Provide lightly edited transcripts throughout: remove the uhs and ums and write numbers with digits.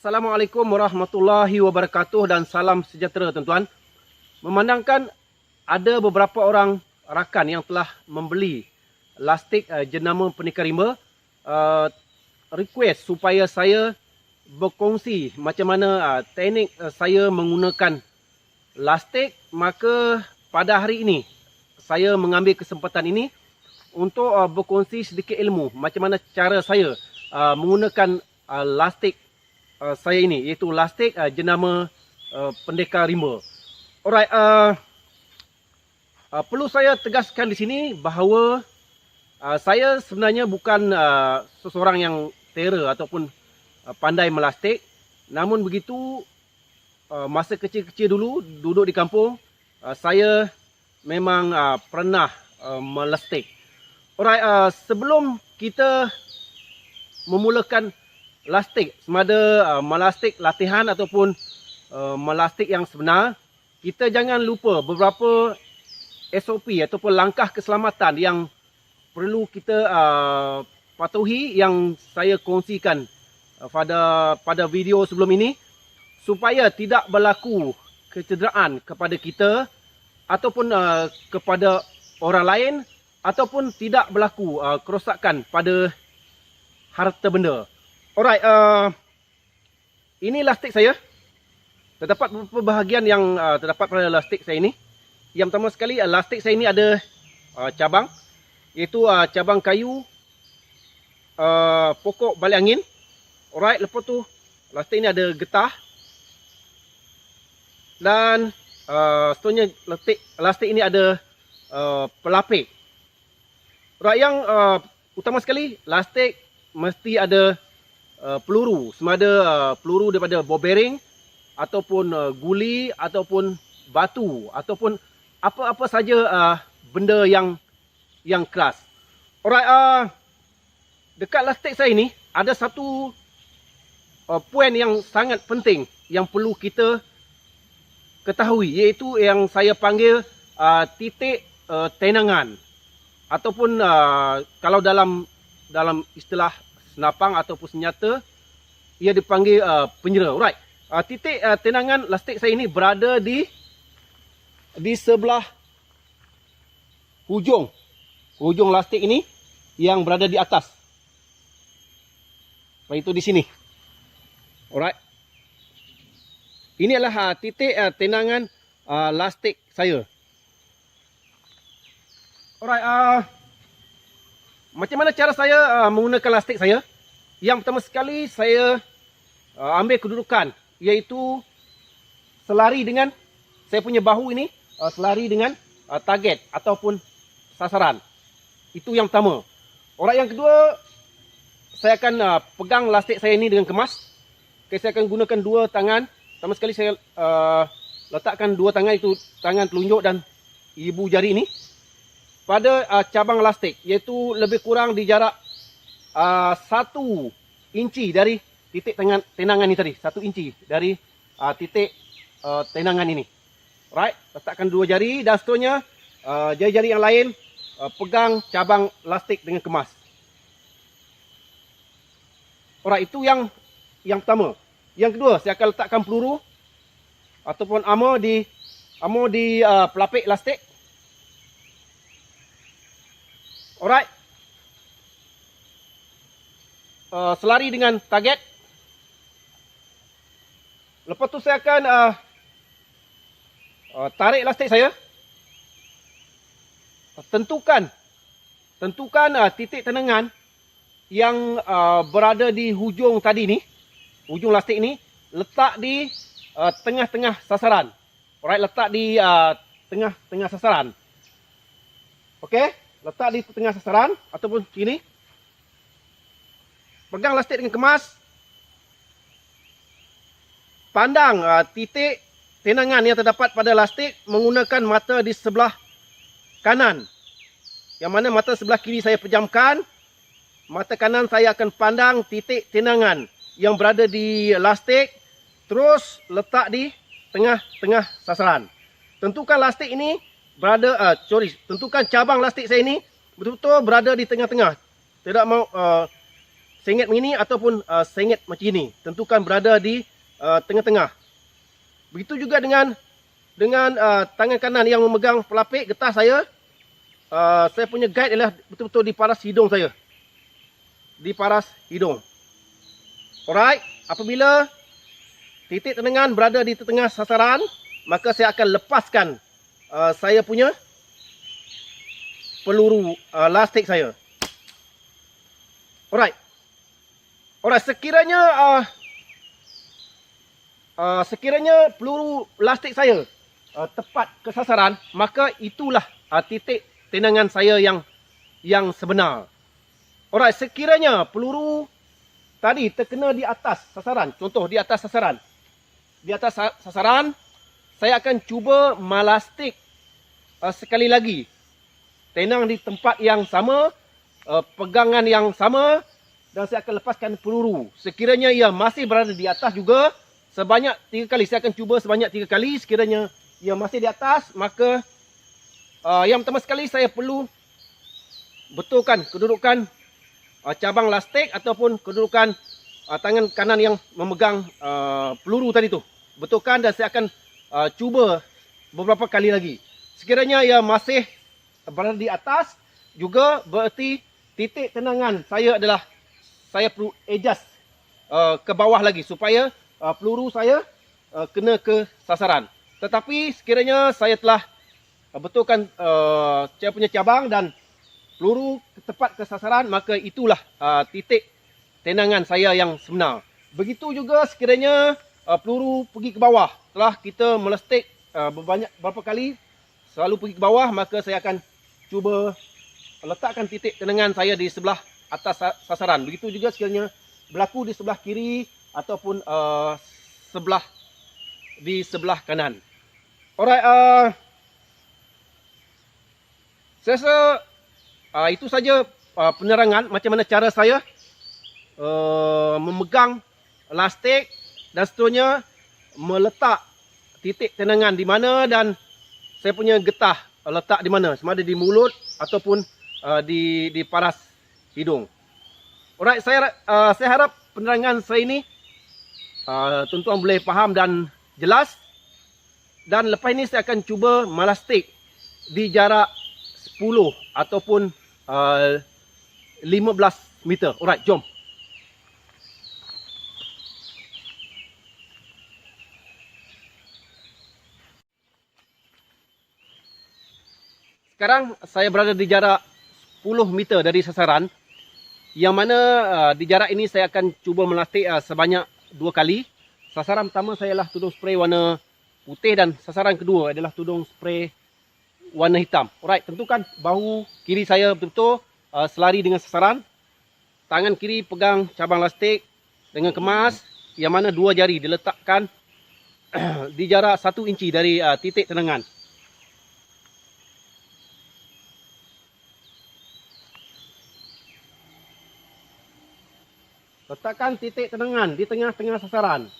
Assalamualaikum warahmatullahi wabarakatuh dan salam sejahtera tuan-tuan. Memandangkan ada beberapa orang rakan yang telah membeli lastik jenama Pendekar Rimba, request supaya saya berkongsi macam mana teknik saya menggunakan lastik. Maka pada hari ini saya mengambil kesempatan ini untuk berkongsi sedikit ilmu macam mana cara saya menggunakan lastik saya ini, iaitu lastik jenama Pendekar Rimba. Alright, perlu saya tegaskan di sini bahawa saya sebenarnya bukan seseorang yang terror ataupun pandai melastik. Namun begitu, masa kecil-kecil dulu duduk di kampung, saya memang pernah melastik. Alright, sebelum kita memulakan lastik, sama ada melastik latihan ataupun melastik yang sebenar, kita jangan lupa beberapa SOP ataupun langkah keselamatan yang perlu kita patuhi, yang saya kongsikan pada video sebelum ini, supaya tidak berlaku kecederaan kepada kita ataupun kepada orang lain, ataupun tidak berlaku kerosakan pada harta benda. Alright, ini lastik saya. Terdapat beberapa bahagian yang terdapat pada lastik saya ini. Yang pertama sekali, lastik saya ini ada cabang, iaitu cabang kayu pokok balik angin. Alright, lepas tu lastik ini ada getah. Dan seterusnya lastik ini ada pelapik. Alright, yang utama sekali, lastik mesti ada peluru, sama ada peluru daripada ball bearing ataupun guli ataupun batu ataupun apa-apa saja benda yang keras. Alright, dekat lastik saya ini ada satu poin yang sangat penting yang perlu kita ketahui, iaitu yang saya panggil titik tenangan ataupun kalau dalam istilah senapang ataupun senjata, ia dipanggil penjera. Alright, titik tenangan lastik saya ini berada di sebelah hujung lastik ini yang berada di atas. Itu di sini. Alright, ini adalah titik tenangan lastik saya. Alright, macam mana cara saya menggunakan lastik saya? Yang pertama sekali, saya ambil kedudukan, iaitu selari dengan saya punya bahu ini, selari dengan target ataupun sasaran. Itu yang pertama. Orang yang kedua, saya akan pegang lastik saya ini dengan kemas. Okay, saya akan gunakan dua tangan. Pertama sekali saya letakkan dua tangan, itu tangan telunjuk dan ibu jari ini pada cabang lastik, iaitu lebih kurang di jarak 1 inci dari titik tenangan ini tadi. 1 inci dari titik tenangan ini. Right, letakkan dua jari dan seterusnya jari-jari yang lain pegang cabang lastik dengan kemas. Alright, itu yang pertama. Yang kedua, saya akan letakkan peluru ataupun ammo di pelapik lastik. Alright, selari dengan target. Lepas tu saya akan tarik lastik saya. Tentukan titik tenangan yang berada di hujung tadi ni, hujung lastik ni, letak di tengah-tengah sasaran. Alright, letak di tengah-tengah sasaran. Okey, letak di tengah sasaran ataupun sini. Pegang lastik dengan kemas. Pandang titik tenangan yang terdapat pada lastik menggunakan mata di sebelah kanan. Yang mana mata sebelah kiri saya pejamkan. Mata kanan saya akan pandang titik tenangan yang berada di lastik. Terus letak di tengah-tengah sasaran. Tentukan lastik ini berada, tentukan cabang lastik saya ini betul-betul berada di tengah-tengah. Tidak mau sengit begini ataupun sengit macam ini. Tentukan berada di tengah-tengah. Begitu juga dengan tangan kanan yang memegang pelapik getah saya. Saya punya guide adalah betul-betul di paras hidung saya. Di paras hidung. Alright, apabila titik tenangan berada di tengah sasaran, maka saya akan lepaskan saya punya peluru lastik saya. Alright. Sekiranya peluru lastik saya tepat ke sasaran, maka itulah titik tenangan saya yang sebenar. Alright, sekiranya peluru tadi terkena di atas sasaran, contoh di atas sasaran. Di atas sasaran, saya akan cuba melastik sekali lagi. Tenang di tempat yang sama, pegangan yang sama, dan saya akan lepaskan peluru. Sekiranya ia masih berada di atas juga, sebanyak 3 kali. Saya akan cuba sebanyak 3 kali. Sekiranya ia masih di atas, maka yang pertama sekali saya perlu betulkan kedudukan cabang lastik ataupun kedudukan tangan kanan yang memegang peluru tadi tu. Betulkan dan saya akan cuba beberapa kali lagi. Sekiranya ia masih berada di atas, juga berarti titik tenangan saya adalah saya perlu adjust ke bawah lagi supaya peluru saya kena ke sasaran. Tetapi sekiranya saya telah betulkan saya punya cabang dan peluru tepat ke sasaran, maka itulah titik tenangan saya yang sebenar. Begitu juga sekiranya peluru pergi ke bawah. Setelah kita melastik berapa kali selalu pergi ke bawah, maka saya akan cuba letakkan titik tenangan saya di sebelah atas sasaran. Begitu juga sekiranya berlaku di sebelah kiri ataupun di sebelah kanan. Alright, saya rasa itu saja penerangan macam mana cara saya memegang lastik dan seterusnya meletak titik tenangan di mana dan saya punya getah letak di mana, sama ada di mulut ataupun di paras hidung. Alright, saya harap penerangan saya ini tuan-tuan boleh faham dan jelas. Dan lepas ini saya akan cuba melastik di jarak 10 ataupun 15 meter. Alright, jom. Sekarang saya berada di jarak 10 meter dari sasaran. Yang mana di jarak ini saya akan cuba melastik sebanyak 2 kali. Sasaran pertama saya adalah tudung spray warna putih dan sasaran kedua adalah tudung spray warna hitam. Alright, tentukan bahu kiri saya betul-betul selari dengan sasaran. Tangan kiri pegang cabang lastik dengan kemas, yang mana 2 jari diletakkan di jarak 1 inci dari titik tenangan. Letakkan titik tenangan di tengah-tengah sasaran.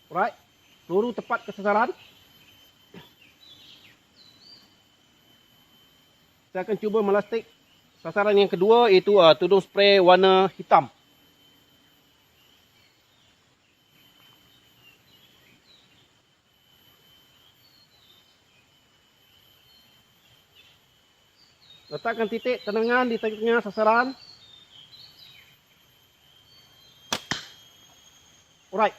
Alright, peluru tepat ke sasaran. Saya akan cuba melastik sasaran yang kedua, iaitu tudung spray warna hitam. Letakkan titik tenangan di tengah sasaran. Alright,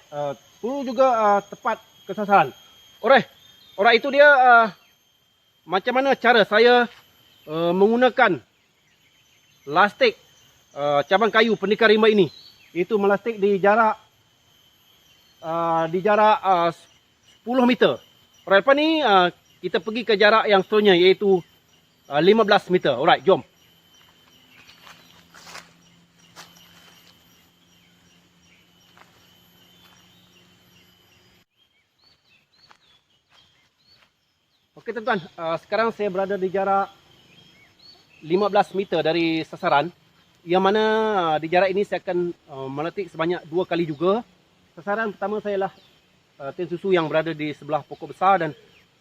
peluru juga tepat ke sasaran. Alright, itu dia macam mana cara saya menggunakan lastik cabang kayu pendekar rimba ini. Itu melastik di jarak 10 meter. Alright, lepas ni kita pergi ke jarak yang seterusnya, iaitu 15 meter. Alright, jom. Okey tuan-tuan, sekarang saya berada di jarak 15 meter dari sasaran. Yang mana di jarak ini saya akan meletik sebanyak 2 kali juga. Sasaran pertama saya ialah tin susu yang berada di sebelah pokok besar, dan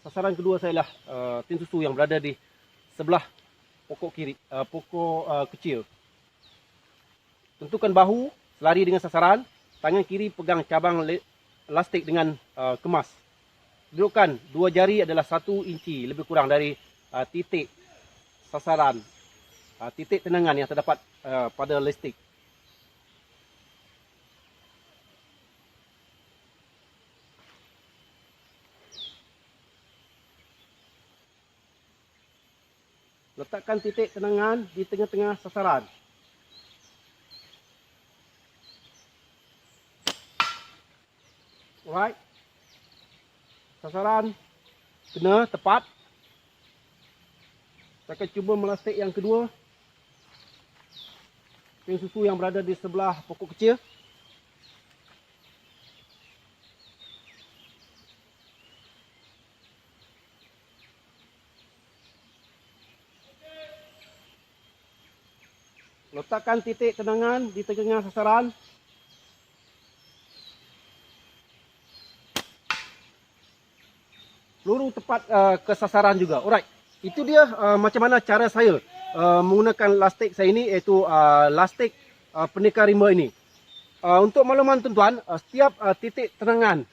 sasaran kedua saya ialah tin susu yang berada di sebelah pokok kecil. Tentukan bahu, lari dengan sasaran. Tangan kiri pegang cabang elastik dengan kemas. Dudukkan dua jari adalah 1 inci lebih kurang dari titik sasaran, titik tenangan yang terdapat pada elastik. Letakkan titik tenangan di tengah-tengah sasaran. Alright. Sasaran kena tepat. Saya akan cuba melastik yang kedua. Ping susu yang berada di sebelah pokok kecil. Letakkan titik tenangan di tengah sasaran. Peluru tepat ke sasaran juga. Alright. Itu dia macam mana cara saya menggunakan lastik saya ini, iaitu lastik pendekar rimba ini. Untuk makluman tuan-tuan, setiap titik tenangan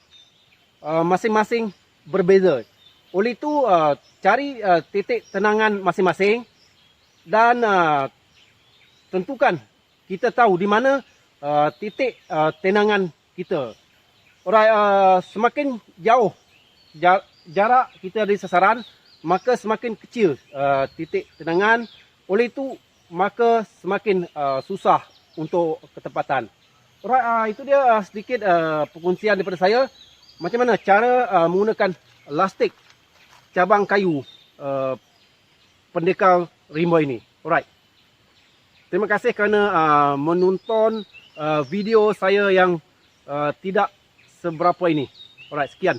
masing-masing berbeza. Oleh itu, cari titik tenangan masing-masing dan tentukan kita tahu di mana titik tenangan kita. Alright, semakin jauh jarak kita dari sasaran, maka semakin kecil titik tenangan. Oleh itu, maka semakin susah untuk ketepatan. Alright, itu dia sedikit perkongsian daripada saya. Macam mana cara menggunakan lastik cabang kayu pendekar rimba ini. Alright. Terima kasih kerana menonton video saya yang tidak seberapa ini. Alright, sekian.